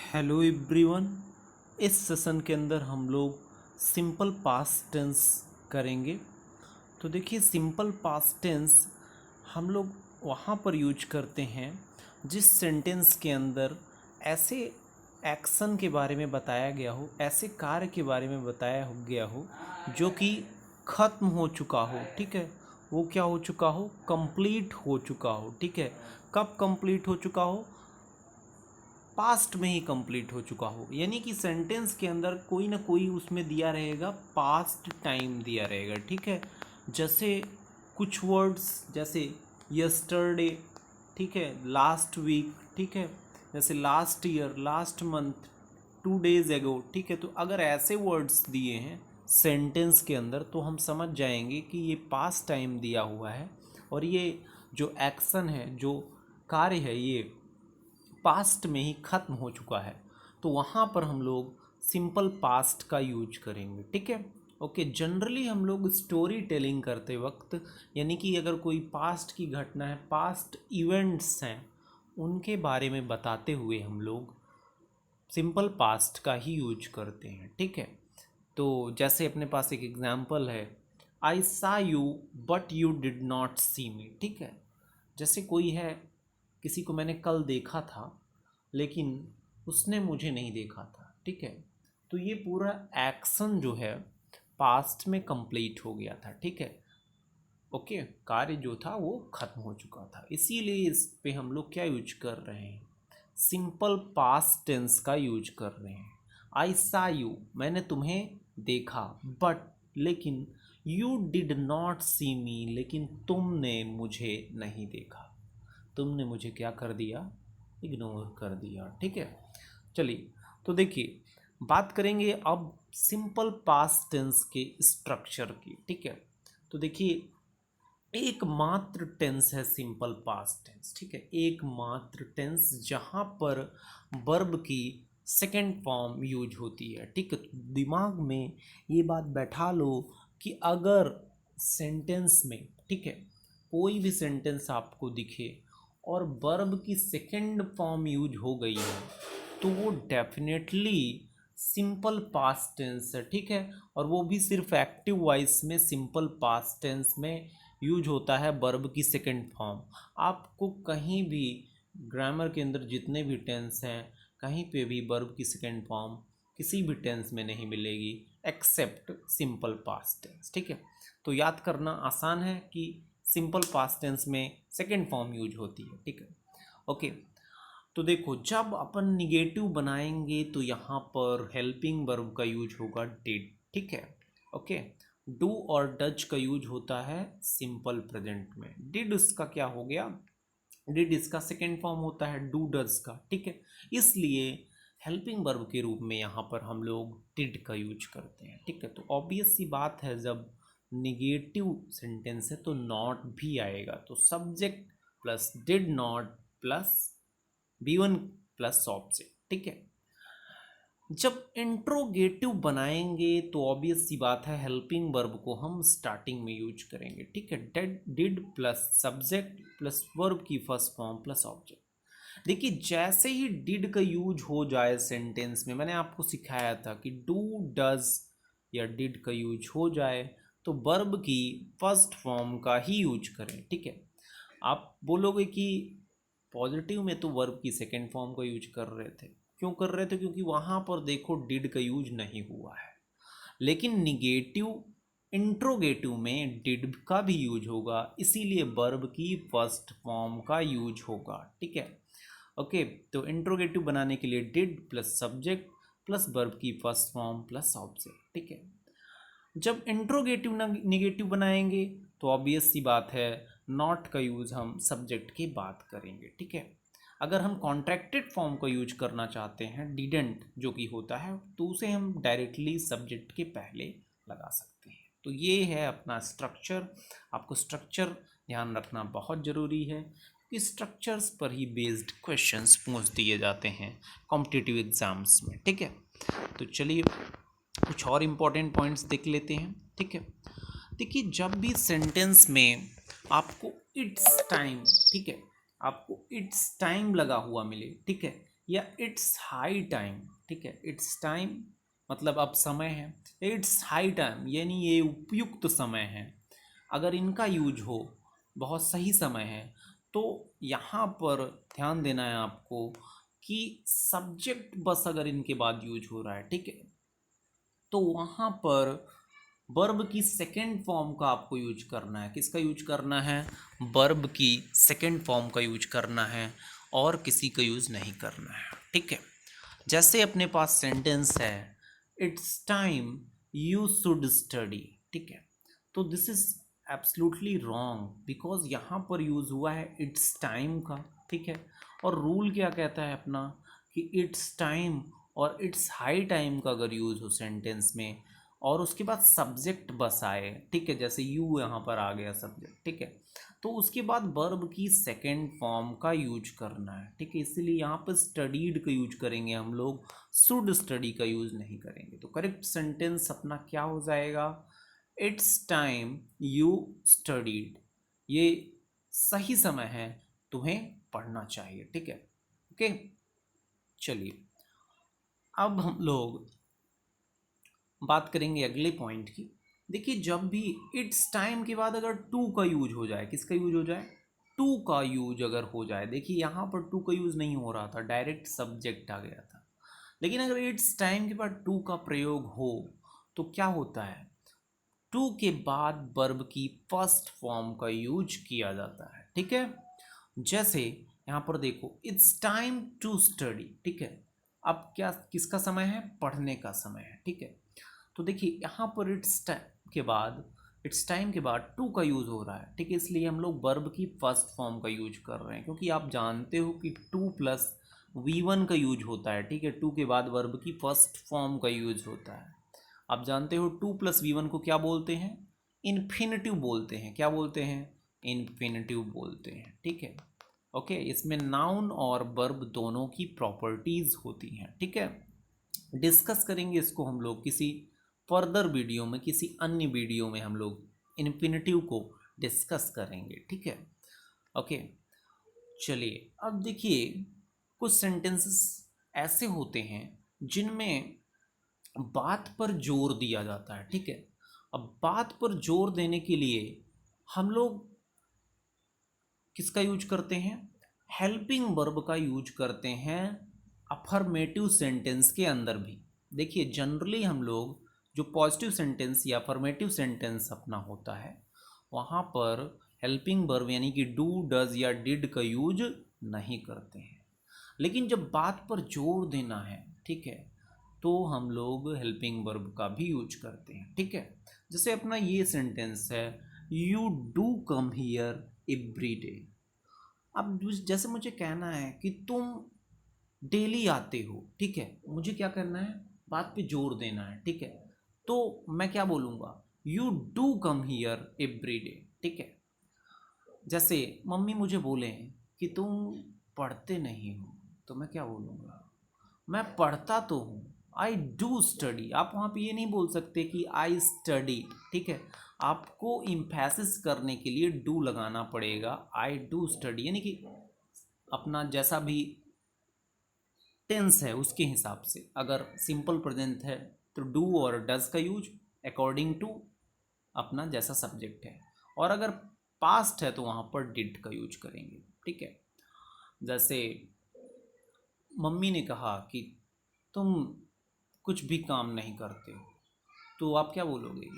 Hello everyone. इस session के अंदर हम लोग सिंपल पास्ट टेंस करेंगे। तो देखिए, सिंपल पास्ट टेंस हम लोग वहाँ पर यूज करते हैं जिस सेंटेंस के अंदर ऐसे एक्शन के बारे में बताया गया हो, ऐसे कार्य के बारे में बताया गया हो जो कि ख़त्म हो चुका हो। ठीक है, वो क्या हो चुका हो? कंप्लीट हो चुका हो। ठीक है, कब कंप्लीट हो चुका हो? पास्ट में ही कंप्लीट हो चुका हो। यानी कि सेंटेंस के अंदर कोई ना कोई उसमें दिया रहेगा, पास्ट टाइम दिया रहेगा। ठीक है, जैसे कुछ वर्ड्स जैसे यस्टरडे, ठीक है, लास्ट वीक, ठीक है, जैसे last year, last month, 2 days ago। ठीक है, तो अगर ऐसे वर्ड्स दिए हैं सेंटेंस के अंदर तो हम समझ जाएंगे कि ये पास्ट टाइम दिया हुआ है और ये जो एक्शन है, जो कार्य है, ये पास्ट में ही ख़त्म हो चुका है। तो वहाँ पर हम लोग सिंपल पास्ट का यूज करेंगे। ठीक है, ओके। जनरली हम लोग स्टोरी टेलिंग करते वक्त, यानी कि अगर कोई पास्ट की घटना है, पास्ट इवेंट्स हैं, उनके बारे में बताते हुए हम लोग सिंपल पास्ट का ही यूज करते हैं। ठीक है, तो जैसे अपने पास एक एग्जाम्पल है, I saw you but you did not see me. ठीक है, जैसे कोई है, किसी को मैंने कल देखा था लेकिन उसने मुझे नहीं देखा था। ठीक है, तो ये पूरा एक्शन जो है पास्ट में कंप्लीट हो गया था। ठीक है, ओके, कार्य जो था वो खत्म हो चुका था। इसीलिए इस पे हम लोग क्या यूज कर रहे हैं? सिंपल पास्ट टेंस का यूज कर रहे हैं। आई सा यू, मैंने तुम्हें देखा, बट, लेकिन, यू डिड नॉट सी मी, लेकिन तुमने मुझे नहीं देखा। तुमने मुझे क्या कर दिया? इग्नोर कर दिया। ठीक है, चलिए, तो देखिए, बात करेंगे अब सिंपल पास्ट टेंस के स्ट्रक्चर की। ठीक है, तो देखिए, एकमात्र टेंस है सिंपल पास्ट टेंस। ठीक है, एकमात्र टेंस जहाँ पर वर्ब की सेकंड फॉर्म यूज होती है। ठीक है, तो दिमाग में ये बात बैठा लो कि अगर सेंटेंस में, ठीक है, कोई भी सेंटेंस आपको दिखे और वर्ब की सेकंड फॉर्म यूज हो गई है तो वो डेफिनेटली सिंपल पास्ट टेंस है। ठीक है, और वो भी सिर्फ एक्टिव वॉइस में सिंपल पास्ट टेंस में यूज होता है वर्ब की सेकंड फॉर्म। आपको कहीं भी ग्रामर के अंदर जितने भी टेंस हैं, कहीं पे भी वर्ब की सेकंड फॉर्म किसी भी टेंस में नहीं मिलेगी एक्सेप्ट सिंपल पास्ट टेंस। ठीक है, तो याद करना आसान है कि सिंपल पास्ट टेंस में सेकंड फॉर्म यूज होती है। ठीक है, ओके। तो देखो, जब अपन निगेटिव बनाएंगे तो यहाँ पर हेल्पिंग वर्ब का यूज होगा डिड। ठीक है, ओके। डू और डज का यूज होता है सिंपल प्रेजेंट में। डिड उसका क्या हो गया? डिड इसका सेकेंड फॉर्म होता है डू डज का। ठीक है, इसलिए हेल्पिंग वर्ब के रूप में यहाँ पर हम लोग डिड का यूज करते हैं। ठीक है, तो ऑब्वियस सी बात है, जब निगेटिव सेंटेंस है तो नॉट भी आएगा। तो subject plus did not plus V1 plus object. ठीक है, जब इंट्रोगेटिव बनाएंगे तो ऑब्वियस सी बात है, हेल्पिंग वर्ब को हम स्टार्टिंग में यूज करेंगे। ठीक है, did plus subject plus verb की फर्स्ट फॉर्म प्लस ऑब्जेक्ट। देखिए, जैसे ही डिड का यूज हो जाए सेंटेंस में, मैंने आपको सिखाया था कि डू डज या डिड का यूज हो जाए तो वर्ब की फर्स्ट फॉर्म का ही यूज करें। ठीक है, आप बोलोगे कि पॉजिटिव में तो वर्ब की सेकेंड फॉर्म का यूज कर रहे थे। क्यों कर रहे थे? क्योंकि वहाँ पर देखो डिड का यूज नहीं हुआ है। लेकिन निगेटिव इंट्रोगेटिव में डिड का भी यूज होगा, इसीलिए वर्ब की फर्स्ट फॉर्म का यूज होगा। ठीक है, ओके। तो इंट्रोगेटिव बनाने के लिए did plus subject plus verb की फर्स्ट फॉर्म प्लस ऑब्जेक्ट। ठीक है, जब इंट्रोगेटिव निगेटिव बनाएंगे तो ऑब्वियस सी बात है, नॉट का यूज़ हम सब्जेक्ट की बात करेंगे। ठीक है, अगर हम कॉन्ट्रैक्टेड फॉर्म को यूज करना चाहते हैं, डिडेंट जो कि होता है, तो उसे हम डायरेक्टली सब्जेक्ट के पहले लगा सकते हैं। तो ये है अपना स्ट्रक्चर। आपको स्ट्रक्चर ध्यान रखना बहुत ज़रूरी है कि स्ट्रक्चर्स पर ही बेस्ड क्वेश्चंस पूछ दिए जाते हैं कॉम्पिटिटिव एग्जाम्स में। ठीक है, तो चलिए कुछ और इम्पोर्टेंट पॉइंट्स देख लेते हैं। ठीक है, देखिए, जब भी सेंटेंस में आपको इट्स टाइम, ठीक है, आपको इट्स टाइम लगा हुआ मिले, ठीक है, या इट्स हाई टाइम, ठीक है, इट्स टाइम मतलब अब समय है, इट्स हाई टाइम यानी ये उपयुक्त समय है, अगर इनका यूज हो बहुत सही समय है, तो यहाँ पर ध्यान देना है आपको कि सब्जेक्ट बस अगर इनके बाद यूज हो रहा है, ठीक है, तो वहाँ पर वर्ब की सेकेंड फॉर्म का आपको यूज करना है। किसका यूज करना है? वर्ब की सेकेंड फॉर्म का यूज करना है और किसी का यूज नहीं करना है, ठीक है। जैसे अपने पास सेंटेंस है it's time you should study, ठीक है, तो this is absolutely wrong because यहाँ पर यूज हुआ है इट्स टाइम का, ठीक है, और रूल क्या कहता है अपना कि इट्स टाइम और इट्स हाई टाइम का अगर यूज हो सेंटेंस में और उसके बाद सब्जेक्ट बस आए, ठीक है, जैसे यू यहाँ पर आ गया सब्जेक्ट, ठीक है, तो उसके बाद वर्ब की सेकेंड फॉर्म का यूज करना है, ठीक है, इसीलिए यहाँ पर स्टडीड का यूज करेंगे हम लोग, शुड स्टडी का यूज नहीं करेंगे। तो करेक्ट सेंटेंस अपना क्या हो जाएगा? इट्स टाइम यू स्टडीड, ये सही समय है तुम्हें पढ़ना चाहिए, ठीक है, ओके। चलिए अब हम लोग बात करेंगे अगले पॉइंट की। देखिए जब भी इट्स टाइम के बाद अगर टू का यूज हो जाए, किसका यूज हो जाए? टू का यूज अगर हो जाए, देखिए यहाँ पर टू का यूज नहीं हो रहा था, डायरेक्ट सब्जेक्ट आ गया था, लेकिन अगर इट्स टाइम के बाद टू का प्रयोग हो तो क्या होता है? टू के बाद वर्ब की फर्स्ट फॉर्म का यूज किया जाता है, ठीक है। जैसे यहाँ पर देखो इट्स टाइम टू स्टडी, ठीक है, अब क्या किसका समय है? पढ़ने का समय है, ठीक है। तो देखिए यहाँ पर इट्स टाइम के बाद टू का यूज़ हो रहा है, ठीक है, इसलिए हम लोग वर्ब की फर्स्ट फॉर्म का यूज कर रहे हैं, क्योंकि आप जानते हो कि टू प्लस V1 का यूज होता है, ठीक है, टू के बाद वर्ब की फर्स्ट फॉर्म का यूज होता है। आप जानते हो टू प्लस V1 को क्या बोलते हैं? इन्फिनिटिव बोलते हैं। क्या बोलते हैं? इन्फिनिटिव बोलते हैं, ठीक है, ओके। इसमें नाउन और वर्ब दोनों की प्रॉपर्टीज होती हैं, ठीक है। डिस्कस करेंगे इसको हम लोग किसी फर्दर वीडियो में, किसी अन्य वीडियो में हम लोग इन्फिनिटिव को डिस्कस करेंगे, ठीक है, ओके। चलिए अब देखिए कुछ सेंटेंसेस ऐसे होते हैं जिनमें बात पर जोर दिया जाता है, ठीक है। अब बात पर जोर देने के लिए हम लोग किसका यूज करते हैं? हेल्पिंग वर्ब का यूज करते हैं अफर्मेटिव सेंटेंस के अंदर भी। देखिए जनरली हम लोग जो पॉजिटिव सेंटेंस या अफर्मेटिव सेंटेंस अपना होता है वहाँ पर हेल्पिंग वर्ब यानी कि डू, डज या डिड का यूज नहीं करते हैं, लेकिन जब बात पर जोर देना है, ठीक है, तो हम लोग हेल्पिंग वर्ब का भी यूज करते हैं, ठीक है। जैसे अपना ये सेंटेंस है you do come here every day. अब जैसे मुझे कहना है कि तुम डेली आते हो, ठीक है, मुझे क्या करना है? बात पे जोर देना है, ठीक है, तो मैं क्या बोलूँगा? You do come here every day, ठीक है। जैसे मम्मी मुझे बोले कि तुम पढ़ते नहीं हो, तो मैं क्या बोलूँगा? मैं पढ़ता तो हूँ, आई डू स्टडी। आप वहाँ पे ये नहीं बोल सकते कि आई स्टडी, ठीक है, आपको इम्फेसिस करने के लिए डू लगाना पड़ेगा, आई डू स्टडी, यानी कि अपना जैसा भी टेंस है उसके हिसाब से। अगर सिंपल प्रेजेंट है तो डू और डज का यूज अकॉर्डिंग टू अपना जैसा सब्जेक्ट है, और अगर पास्ट है तो वहाँ पर डिड का यूज करेंगे, ठीक है। जैसे मम्मी ने कहा कि तुम कुछ भी काम नहीं करते हो, तो आप क्या बोलोगे?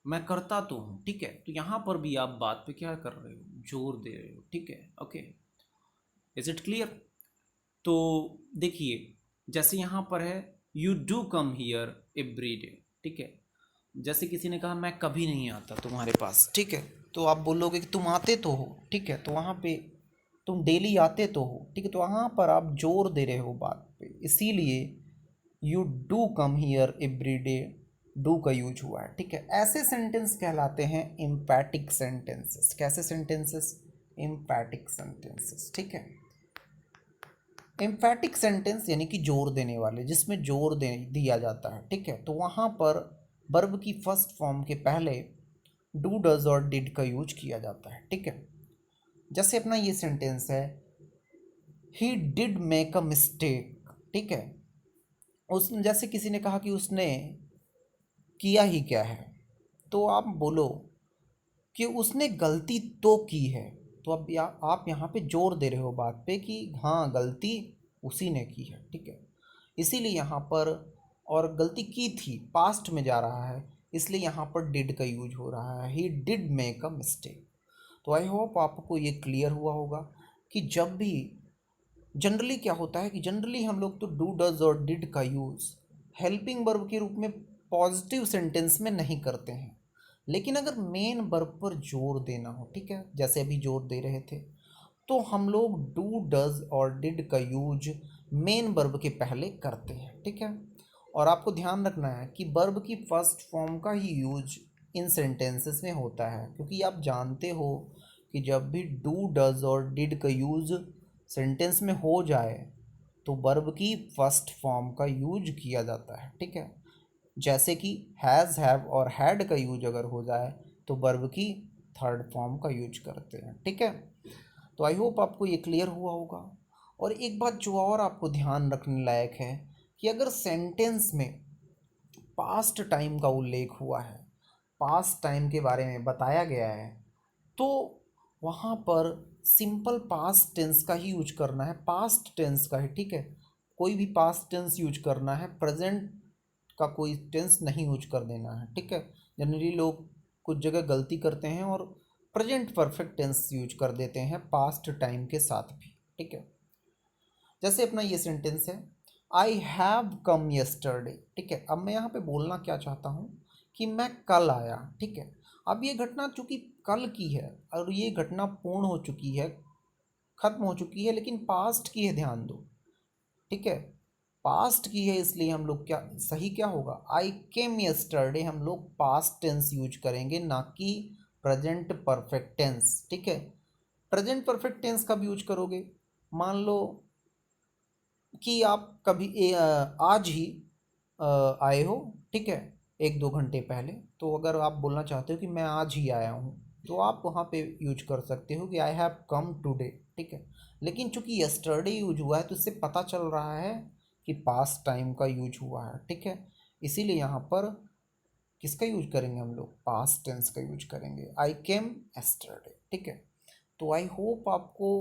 मैं करता तो हूँ, ठीक है, तो यहाँ पर भी आप बात पे क्या कर रहे हो? जोर दे रहे हो, ठीक है, ओके। Is it clear? तो देखिए जैसे यहाँ पर है you do come here every day, ठीक है, जैसे किसी ने कहा मैं कभी नहीं आता तुम्हारे पास, ठीक है, तो आप बोलोगे कि तुम आते तो हो, ठीक है, तो वहाँ पे तुम डेली आते तो हो, ठीक है, तो वहाँ पर आप जोर दे रहे हो बात पे, इसीलिए you do come here every day, do का यूज हुआ है, ठीक है। ऐसे सेंटेंस कहलाते हैं एम्पैटिक सेंटेंसेस। कैसे सेंटेंसेस? एम्पैटिक सेंटेंसेस, ठीक है। एम्फैटिक सेंटेंस यानी कि जोर देने वाले, जिसमें जोर दे दिया जाता है, ठीक है, तो वहाँ पर वर्ब की फर्स्ट फॉर्म के पहले डू, डज और डिड का यूज किया जाता है, ठीक है। जैसे अपना ये सेंटेंस है he did make a mistake, ठीक है। उस जैसे किसी ने कहा कि उसने किया ही क्या है, तो आप बोलो कि उसने गलती तो की है। तो अब आप यहाँ पे जोर दे रहे हो बात पे कि हाँ गलती उसी ने की है, ठीक है। इसीलिए यहाँ पर, और गलती की थी पास्ट में जा रहा है, इसलिए यहाँ पर डिड का यूज हो रहा है, he did make a mistake. तो आई होप आपको ये क्लियर हुआ होगा कि जब भी जनरली क्या होता है कि जनरली हम लोग तो डू डज और डिड का यूज़ हेल्पिंग वर्ब के रूप में पॉजिटिव सेंटेंस में नहीं करते हैं, लेकिन अगर मेन वर्ब पर जोर देना हो, ठीक है, जैसे अभी जोर दे रहे थे, तो हम लोग डू डज और डिड का यूज मेन वर्ब के पहले करते हैं, ठीक है। और आपको ध्यान रखना है कि वर्ब की फर्स्ट फॉर्म का ही यूज इन सेंटेंसेस में होता है, क्योंकि आप जानते हो कि जब भी डू डज और डिड का यूज सेंटेंस में हो जाए तो वर्ब की फर्स्ट फॉर्म का यूज किया जाता है, ठीक है। जैसे कि हैज़, हैव और हैड का यूज अगर हो जाए तो वर्ब की थर्ड फॉर्म का यूज करते हैं, ठीक है। तो आई होप आपको ये क्लियर हुआ होगा। और एक बात जो और आपको ध्यान रखने लायक है कि अगर सेंटेंस में पास्ट टाइम का उल्लेख हुआ है, पास्ट टाइम के बारे में बताया गया है, तो वहाँ पर सिंपल पास्ट टेंस का ही यूज करना है, पास्ट टेंस का है, ठीक है। कोई भी पास्ट टेंस यूज करना है, प्रेजेंट का कोई टेंस नहीं यूज कर देना है, ठीक है। जनरली लोग कुछ जगह गलती करते हैं और प्रेजेंट परफेक्ट टेंस यूज कर देते हैं पास्ट टाइम के साथ भी, ठीक है। जैसे अपना ये सेंटेंस है, आई हैव कम यस्टरडे, ठीक है। अब मैं यहाँ पे बोलना क्या चाहता हूँ कि मैं कल आया, ठीक है। अब ये घटना चूंकि कल की है और ये घटना पूर्ण हो चुकी है, खत्म हो चुकी है, लेकिन पास्ट की है, ध्यान दो, ठीक है। पास्ट की है, इसलिए हम लोग क्या सही क्या होगा, आई केम यस्टरडे हम लोग पास्ट टेंस यूज करेंगे, ना कि प्रेजेंट परफेक्ट टेंस, ठीक है। प्रेजेंट परफेक्ट टेंस कब यूज करोगे, मान लो कि आप कभी आज ही आए हो, ठीक है, एक दो घंटे पहले, तो अगर आप बोलना चाहते हो कि मैं आज ही आया हूँ, तो आप वहाँ पे यूज कर सकते हो कि आई हैव कम टुडे, ठीक है। लेकिन चूंकि यस्टरडे यूज हुआ है तो इससे पता चल रहा है कि पास्ट टाइम का यूज हुआ है, ठीक है। इसीलिए यहाँ पर किसका यूज करेंगे हम लोग, पास्ट टेंस का यूज करेंगे, आई केम यस्टरडे, ठीक है। तो आई होप आपको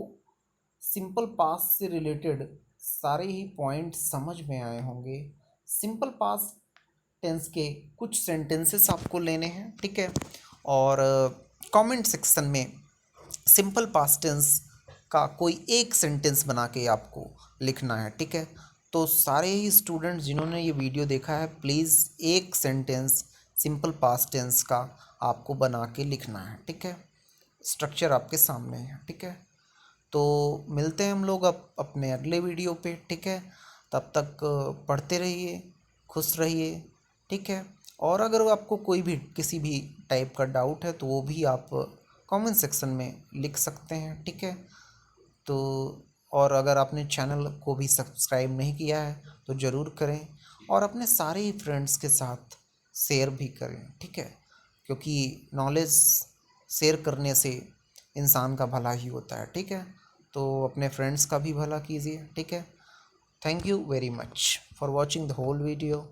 सिंपल पास्ट से रिलेटेड सारे ही पॉइंट समझ में आए होंगे। सिंपल पास्ट टेंस के कुछ सेंटेंसेस आपको लेने हैं, ठीक है। और कमेंट सेक्शन में सिंपल पास्ट टेंस का कोई एक सेंटेंस बना के आपको लिखना है, ठीक है। तो सारे ही स्टूडेंट्स जिन्होंने ये वीडियो देखा है, प्लीज़ एक सेंटेंस सिंपल पास्ट टेंस का आपको बना के लिखना है, ठीक है। स्ट्रक्चर आपके सामने है, ठीक है। तो मिलते हैं हम लोग अपने अगले वीडियो पे, ठीक है। तब तक पढ़ते रहिए, खुश रहिए, ठीक है। और अगर आपको कोई भी किसी भी टाइप का डाउट है तो वो भी आप कमेंट सेक्शन में लिख सकते हैं, ठीक है। तो और अगर आपने चैनल को भी सब्सक्राइब नहीं किया है तो ज़रूर करें, और अपने सारे ही फ्रेंड्स के साथ शेयर भी करें, ठीक है। क्योंकि नॉलेज शेयर करने से इंसान का भला ही होता है, ठीक है। तो अपने फ्रेंड्स का भी भला कीजिए, ठीक है। Thank you very much for watching the whole video.